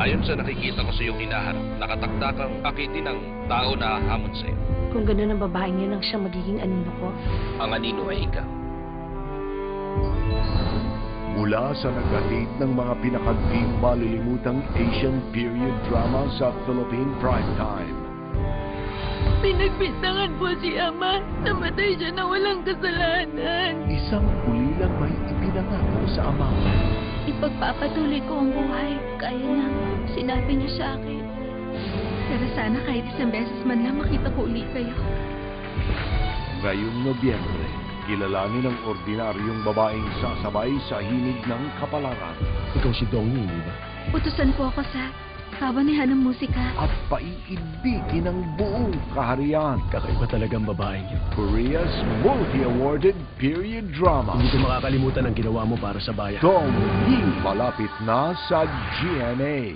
Ayon sa nakikita ko sa iyong hinaharap, nakatakdakang akitin ng tao na hahamon sa'yo. Kung gano'n ang babaeng yun ang siyang magiging anino ko, Ang anino ay ikaw. Mula sa naghatid ng mga pinakading malilimutang Asian period drama sa Philippine Primetime. pinagbintangan po si Ama. Namatay siya na walang kasalanan. Isang ulilang may ipinangako sa ama. Ipagpapatuloy ko ang buhay. Kaya lang, sinabi niya sa akin. Pero sana kahit isang beses man lang makita ko ulit kayo. Ngayong Nobyembre, kilalanin ang ordinaryong babaeng sasabay sa himig ng kapalaran. Ikaw si Dongyi, di ba? Utusan po ako sa kabanihan ng musika. At paiibigin ang buong kaharian. Kakaiba talagang babaeng yun. Korea's multi-awarded period drama. Hindi ko makakalimutan ang ginawa mo para sa bayan. Dongyi, malapit na sa GMA.